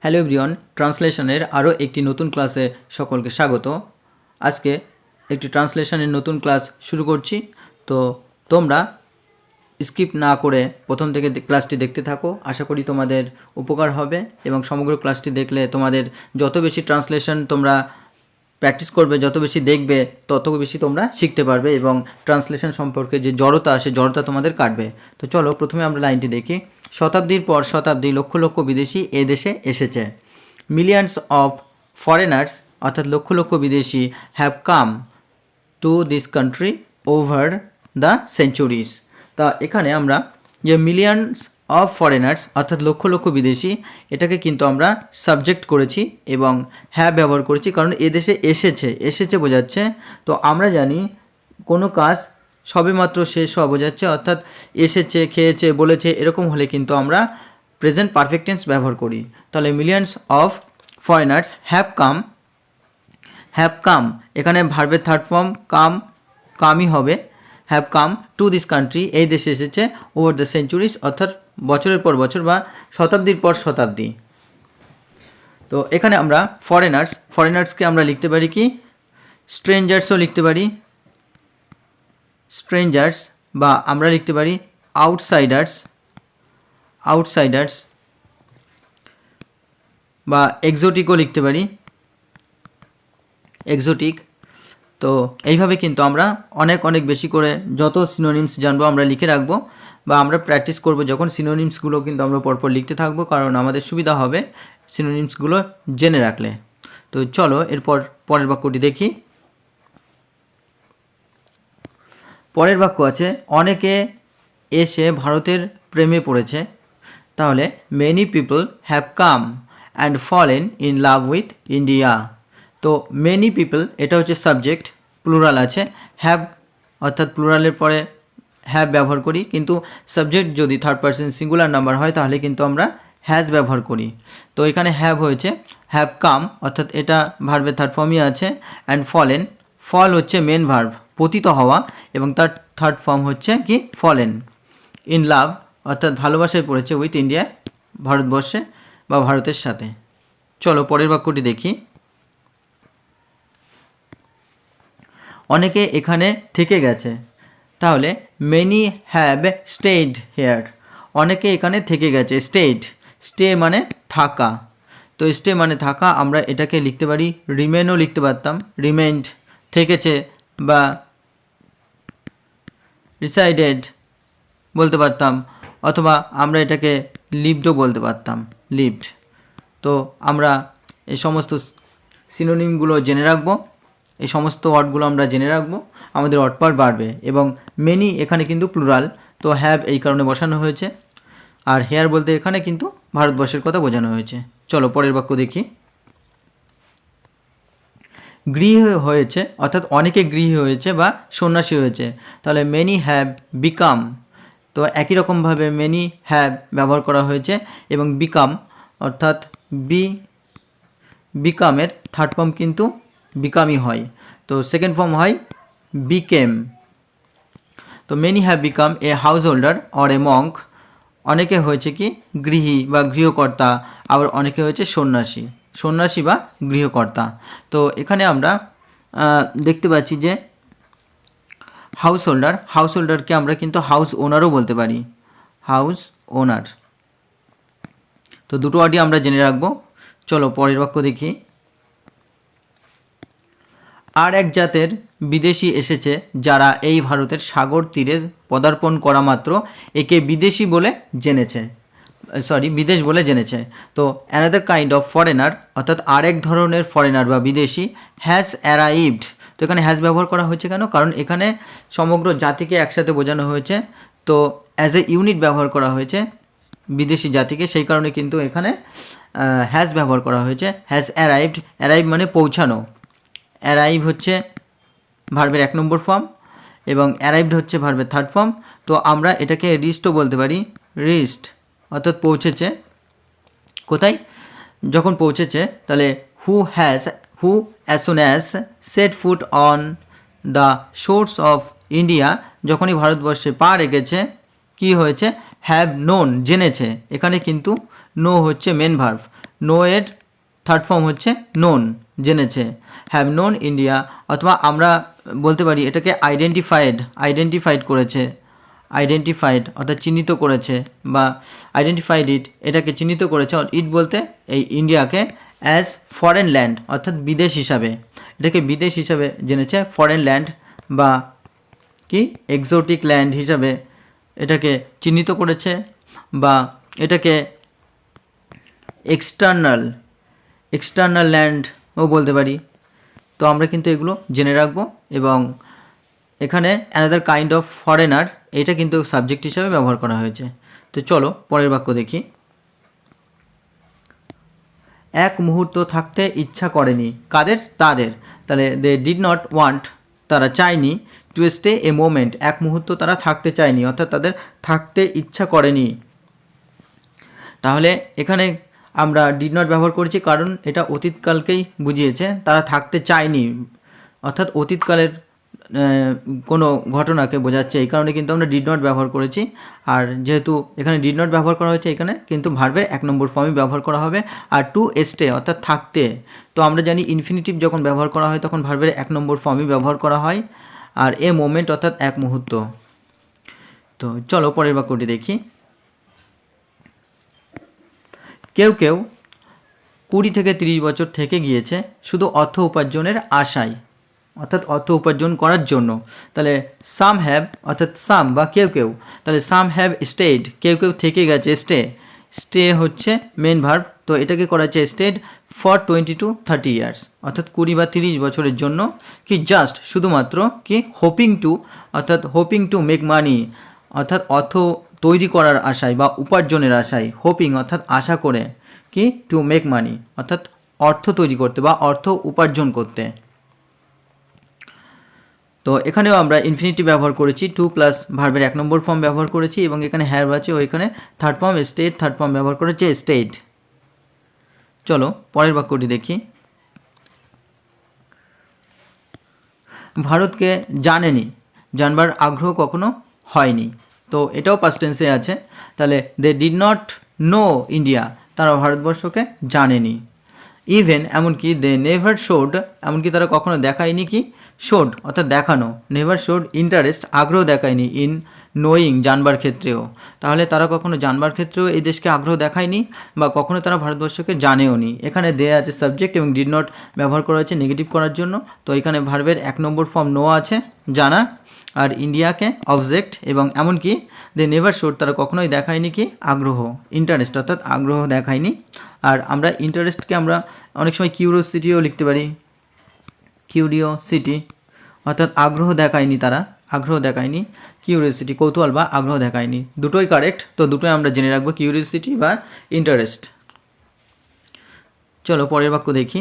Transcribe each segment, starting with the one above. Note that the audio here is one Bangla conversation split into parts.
হ্যালো এভরিওয়ান, ট্রান্সলেশনের আরও একটি নতুন ক্লাসে সকলকে স্বাগত। আজকে একটি ট্রান্সলেশনের নতুন ক্লাস শুরু করছি। তো তোমরা স্কিপ না করে প্রথম থেকে ক্লাসটি দেখতে থাকো। আশা করি তোমাদের উপকার হবে এবং সমগ্র ক্লাসটি দেখলে তোমাদের যত বেশি ট্রান্সলেশন তোমরা প্র্যাকটিস করবে, যত বেশি দেখবে, তত বেশি তোমরা শিখতে পারবে এবং ট্রান্সলেশন সম্পর্কে যে জড়তা আসে, জড়তা তোমাদের কাটবে। তো চলো প্রথমে আমরা লাইনটি দেখি। শতাব্দীর পর শতাব্দী লক্ষ লক্ষ বিদেশি এ দেশে এসেছে। মিলিয়ন্স অফ ফরেনার্স অর্থাৎ লক্ষ লক্ষ বিদেশি have come to this country over the centuries. তা এখানে আমরা যে মিলিয়ন্স অফ ফরেনার্স অর্থাৎ লক্ষ লক্ষ বিদেশি, এটাকে কিন্তু আমরা সাবজেক্ট করেছি এবং হ্যাভ ব্যবহার করেছি, কারণ এদেশে এসেছে বোঝাচ্ছে। তো আমরা জানি কোনো কাজ সবেমাত্র শেষ হওয়া বোঝাচ্ছে, অর্থাৎ এসেছে, খেয়েছে, বলেছে, এরকম হলে কিন্তু আমরা প্রেজেন্ট পারফেক্ট টেন্স ব্যবহার করি। তাহলে millions of foreigners have come, এখানে ভার্বের থার্ড ফর্ম কামই হবে। Have come to this country, এই দেশে এসেছে, ওভার দ্য সেঞ্চুরিজ অর্থাৎ বছরের পর বছর বা শতাব্দীর পর শতাব্দী। তো এখানে আমরা ফরেনার্সকে আমরা লিখতে পারি কি স্ট্রেঞ্জার্সও লিখতে পারি, স্ট্রেঞ্জার্স, বা আমরা লিখতে পারি আউটসাইডার্স বা এক্সোটিকও লিখতে পারি, এক্সোটিক। তো এইভাবে কিন্তু আমরা অনেক বেশি করে যত সিনোনিমস জানবো আমরা লিখে রাখবো, বা আমরা প্র্যাকটিস করব যখন সিনোনিমসগুলো কিন্তু আমরা পরপর লিখতে থাকবো, কারণ আমাদের সুবিধা হবে সিনোনিমসগুলো জেনে রাখলে। তো চলো এরপর পরের বাক্যটি দেখি। পরের বাক্য আছে অনেকে এসে ভারতের প্রেমে পড়েছে। তাহলে many people have come and fallen in love with India. তো মেনি পিপল এটা হচ্ছে সাবজেক্ট, প্লুরাল আছে। হ্যাভ অর্থাৎ প্লুরালের পরে হ্যাভ ব্যবহার করি, কিন্তু সাবজেক্ট যদি থার্ড পারসন সিঙ্গুলার নাম্বার হয় তাহলে কিন্তু আমরা হ্যাজ ব্যবহার করি। তো এখানে হ্যাভ হয়েছে, হ্যাভ কাম অর্থাৎ এটা ভার্বের থার্ড ফর্মই আছে। অ্যান্ড ফলেন, ফল হচ্ছে মেন ভার্ব, পতিত হওয়া, এবং তার থার্ড ফর্ম হচ্ছে কি ফলেন। ইন লাভ অর্থাৎ ভালোবাসায় পড়েছে, উইথ ইন্ডিয়া ভারতবর্ষে বা ভারতের সাথে। চলো পরের বাক্যটি দেখি। অনেকে এখানে থেকে গেছে। তাহলে মেনি হ্যাভ স্টেড হেয়ার, অনেকে এখানে থেকে গেছে। স্টে মানে থাকা, তো স্টে মানে থাকা, আমরা এটাকে লিখতে পারি রিমেনও লিখতে পারতাম, রিমেন্ড থেকেছে, বা রিসাইডেড বলতে পারতাম, অথবা আমরা এটাকে লিভডও বলতে পারতাম, লিভড। তো আমরা এই সমস্ত সিনোনিমগুলো জেনে রাখবো, এই সমস্ত ওয়ার্ডগুলো আমরা জেনে রাখবো, আমাদের ওয়ার্ডপার বাড়বে। এবং মেনি এখানে কিন্তু প্লুরাল, তো হ্যাভ এই কারণে বসানো হয়েছে, আর হেয়ার বলতে এখানে কিন্তু ভারতবর্ষের কথা বোঝানো হয়েছে। চলো পরের বাক্য দেখি। গৃহী হয়েছে অর্থাৎ অনেকে গৃহী হয়েছে বা সন্ন্যাসী হয়েছে। তাহলে মেনি হ্যাভ বিকাম, তো একই রকমভাবে মেনি হ্যাভ ব্যবহার করা হয়েছে, এবং বিকাম অর্থাৎ বিকামের থার্ড ফর্ম কিন্তু বিকামই হয়, তো সেকেন্ড ফর্ম হয় বিকেম। তো many have become a house holder or a Monk, অনেকে হয়েছে কি গৃহী বা গৃহকর্তা, আবার অনেকে হয়েছে সন্ন্যাসী বা গৃহকর্তা। তো এখানে আমরা দেখতে পাচ্ছি যে হাউস হোল্ডারকে আমরা কিন্তু হাউস ওনারও বলতে পারি, হাউস ওনার। তো দুটো ওয়ার্ডই আমরা জেনে রাখবো। চলো পরের বাক্য দেখি। আর এক জাতের বিদেশি এসেছে যারা এই ভারতের সাগর তীরে পদার্পণ করা মাত্র একে বিদেশ বলে জেনেছে। তো অ্যানাদার কাইন্ড অফ ফরেনার অর্থাৎ আরেক ধরনের ফরেনার বা বিদেশি হ্যাজ অ্যারাইভড। তো এখানে হ্যাজ ব্যবহার করা হয়েছে কেন? কারণ এখানে সমগ্র জাতিকে একসাথে বোঝানো হয়েছে, তো অ্যাজ এ ইউনিট ব্যবহার করা হয়েছে বিদেশি জাতিকে, সেই কারণে কিন্তু এখানে হ্যাজ ব্যবহার করা হয়েছে। হ্যাজ অ্যারাইভড, অ্যারাইভ মানে পৌঁছানো, অ্যারাইভ হচ্ছে ভার্বের 1 নম্বর ফর্ম এবং অ্যারাইভড হচ্ছে ভার্বের থার্ড ফর্ম। তো আমরা এটাকে রিস্টও বলতে পারি, রিস্ট অর্থাৎ পৌঁছেছে। কোথায়? যখন পৌঁছেছে, তাহলে who as soon as set foot on the shores of India, যখনই ভারতবর্ষে পা রেখেছে কি হয়েছে? হ্যাভ নোন, জেনেছে। এখানে কিন্তু নো হচ্ছে মেন ভার্ব, নো এর থার্ড ফর্ম হচ্ছে নোন, জেনেছে। হ্যাভ নোন ইন্ডিয়া, অথবা আমরা বলতে পারি এটাকে আইডেন্টিফাইড করেছে, আইডেন্টিফাইড অর্থাৎ চিহ্নিত করেছে, বা আইডেন্টিফাইড ইট, এটাকে চিহ্নিত করেছে। ইট বলতে এই ইন্ডিয়াকে অ্যাজ ফরেন ল্যান্ড অর্থাৎ বিদেশ হিসাবে, এটাকে বিদেশ হিসাবে জেনেছে, ফরেন ল্যান্ড বা কি এক্সোটিক ল্যান্ড হিসাবে এটাকে চিহ্নিত করেছে, বা এটাকে এক্সটার্নাল ল্যান্ডও বলতে পারি। তো আমরা কিন্তু এগুলো জেনে রাখবো। এবং এখানে অ্যানাদার কাইন্ড অফ ফরেনার, এটা কিন্তু সাবজেক্ট হিসাবে ব্যবহার করা হয়েছে। তো চলো পরের বাক্য দেখি। এক মুহূর্ত থাকতে ইচ্ছা করেনি, কাদের? তাদের। তাহলে দে ডিড নট ওয়ান্ট, তারা চায়নি, টু স্টে এ মোমেন্ট, এক মুহূর্ত তারা থাকতে চায়নি, অর্থাৎ তাদের থাকতে ইচ্ছা করেনি। তাহলে এখানে আমরা ডিড নট ব্যবহার করেছি কারণ এটা অতীতকালকেই বুঝিয়েছে, তারা থাকতে চায়নি অর্থাৎ অতীতকালের কোনো ঘটনাকে বোঝাচ্ছে, এই কারণে কিন্তু আমরা ডিড নট ব্যবহার করেছি। আর যেহেতু এখানে ডিড নট ব্যবহার করা হয়েছে, এখানে কিন্তু ভার্বের 1 নম্বর ফর্মই ব্যবহার করা হবে। আর টু স্টে অর্থাৎ থাকতে, তো আমরা জানি ইনফিনিটিভ যখন ব্যবহার করা হয় তখন ভার্বের 1 নম্বর ফর্মই ব্যবহার করা হয়। আর এ মোমেন্ট অর্থাৎ এক মুহূর্ত। তো চলো পরের বাক্যটি দেখি। কেউ কেউ 20 থেকে 30 বছর থেকে গিয়েছে শুধু অর্থ উপার্জনের আশায়, অর্থাৎ অর্থ উপার্জন করার জন্য। তাহলে সাম হ্যাভ অর্থাৎ সাম বা কেউ কেউ, তাহলে সাম হ্যাভ স্টেড, কেউ কেউ থেকে গেছে, স্টে হচ্ছে মেন ভার্ব, তো এটাকে করা হচ্ছে স্টেড ফর 20 to 30 ইয়ার্স, অর্থাৎ 20 বা 30 বছরের জন্য। কি জাস্ট শুধুমাত্র কি হোপিং টু মেক মানি, অর্থাৎ অর্থ তৈরি করার আশায় বা উপার্জনের আশায়, হোপিং অর্থাৎ আশা করে, কি টু মেক মানি অর্থাৎ অর্থ তৈরি করতে বা অর্থ উপার্জন করতে। তো এখানেও আমরা ইনফিনিটি ব্যবহার করেছি, টু প্লাস ভার্বের 1 নম্বর ফর্ম ব্যবহার করেছি, এবং এখানে হ্যাভ আছে, ওইখানে third form stayed, third form ব্যবহার করেছে স্টেড। চলো পরের বাক্যটি দেখি। ভারতকে জানেনি, জানবার আগ্রহ কখনো হয়নি, তো এটাও পাস্ট টেন্সে আছে। তাহলে they did not know India, তারা ভারতবর্ষকে জানেনি। ইভেন এমনকি দে নেভার শোড, এমনকি তারা কখনো দেখায়নি, কি শোড অর্থাৎ দেখানো, নেভার শোড ইন্টারেস্ট আগ্রহ দেখায়নি, ইন নোয়িং জানবার ক্ষেত্রেও। তাহলে তারা কখনো জানবার ক্ষেত্রেও এই দেশকে আগ্রহ দেখায়নি, বা কখনো তারা ভারতবর্ষকে জানেও নি। এখানে দে আছে সাবজেক্ট এবং ডিড নট ব্যবহার করা হয়েছে নেগেটিভ করার জন্য। তো এখানে ভার্বের 1 নম্বর ফর্ম নো আছে, জানা, আর ইন্ডিয়াকে অবজেক্ট, এবং এমনকি দে নেভার শোড, তারা কখনোই দেখায়নি কি আগ্রহ, ইন্টারেস্ট অর্থাৎ আগ্রহ দেখায়নি। আর আমরা ইন্টারেস্টকে আমরা অনেক সময় কিউরিওসিটিও লিখতে পারি, কিউরিওসিটি অর্থাৎ আগ্রহ দেখায়নি, তারা আগ্রহ দেখায়নি, কিউরিওসিটি কৌতূহল বা আগ্রহ দেখায়নি, দুটোই কারেক্ট। তো দুটোই আমরা জেনে রাখবো, কিউরিওসিটি বা ইন্টারেস্ট। চলো পরের বাক্য দেখি।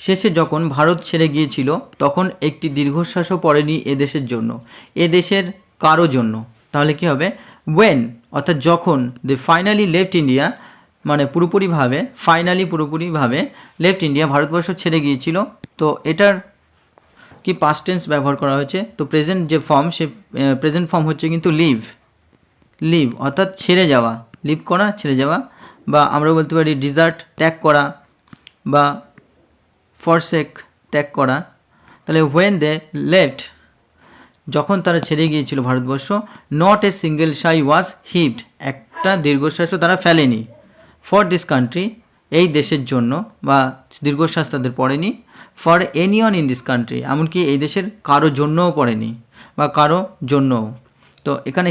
শেষে যখন ভারত ছেড়ে গিয়েছিল তখন একটি দীর্ঘশ্বাসও পড়েনি এদেশের জন্য, এদেশের কারো জন্য। তাহলে কি হবে? ওয়েন অর্থাৎ যখন, দে ফাইনালি লেফট ইন্ডিয়া, মানে পুরোপুরিভাবে লেফট ইন্ডিয়া, ভারতবর্ষ ছেড়ে গিয়েছিল। তো এটার কি পাস্ট টেন্স ব্যবহার করা হয়েছে। তো প্রেজেন্ট যে ফর্ম, সে প্রেজেন্ট ফর্ম হচ্ছে কিন্তু লিভ অর্থাৎ ছেড়ে যাওয়া, লিভ করা, ছেড়ে যাওয়া, বা আমরা বলতে পারি ডিজার্ট, ত্যাগ করা, বা ফরসেক, ত্যাগ করা। তাহলে হোয়েন দে লেফট, যখন তারা ছেড়ে গিয়েছিল ভারতবর্ষ, নট এ সিঙ্গেল শাই ওয়াজ হিভড, একটা দীর্ঘশ্বাসও তারা ফেলেনি। ফর দিস কান্ট্রি, এই দেশের জন্য, বা দীর্ঘশ্বাস তাদের পড়েনি। For anyone in this country, এমনকি এই দেশের কারো জন্যও পড়েনি, বা কারো জন্যও। তো এখানে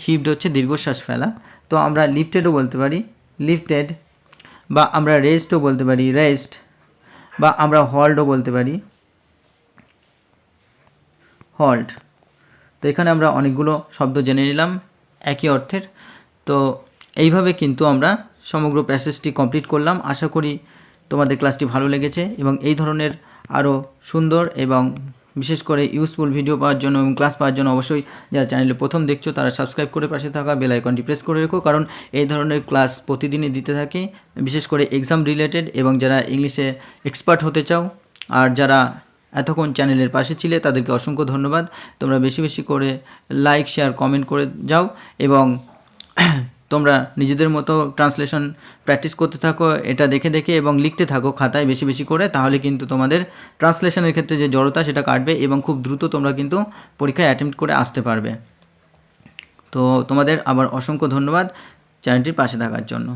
হিভড হচ্ছে দীর্ঘশ্বাস ফেলা। তো আমরা লিফটেডও বলতে পারি, লিফটেড, বা আমরা রেস্টও বলতে পারি, রেস্ট, বা আমরা হল্ডও বলতে পারি, হল্ড। তো এখানে আমরা অনেকগুলো শব্দ জেনে নিলাম একই অর্থের। তো এইভাবে কিন্তু আমরা সমগ্র প্যাসেজটি কমপ্লিট করলাম। আশা করি তোমাদের ক্লাসটি ভালো লেগেছে, এবং এই ধরনের আরও সুন্দর এবং বিশেষ করে ইউজফুল ভিডিও পাওয়ার জন্য এবং ক্লাস পাওয়ার জন্য অবশ্যই যারা চ্যানেলে প্রথম দেখছো তারা সাবস্ক্রাইব করে পাশে থাকা বেল আইকনটি প্রেস করে রেখো, কারণ এই ধরনের ক্লাস প্রতিদিনই দিতে থাকি, বিশেষ করে এক্সাম রিলেটেড। এবং যারা ইংলিশে এক্সপার্ট হতে চাও আর যারা এতক্ষণ চ্যানেলের পাশে ছিলে তাদেরকে অসংখ্য ধন্যবাদ। তোমরা বেশি বেশি করে লাইক, শেয়ার, কমেন্ট করে যাও, এবং তোমরা নিজেদের মতো ট্রান্সলেশন প্র্যাকটিস করতে থাকো, এটা দেখে দেখে এবং লিখতে থাকো খাতায় বেশি বেশি করে, তাহলে কিন্তু তোমাদের ট্রান্সলেশনের ক্ষেত্রে যে জড়তা সেটা কাটবে এবং খুব দ্রুত তোমরা কিন্তু পরীক্ষায় অ্যাটেম্প্ট করে আসতে পারবে। তো তোমাদের আবার অসংখ্য ধন্যবাদ চ্যানেলটির পাশে থাকার জন্য।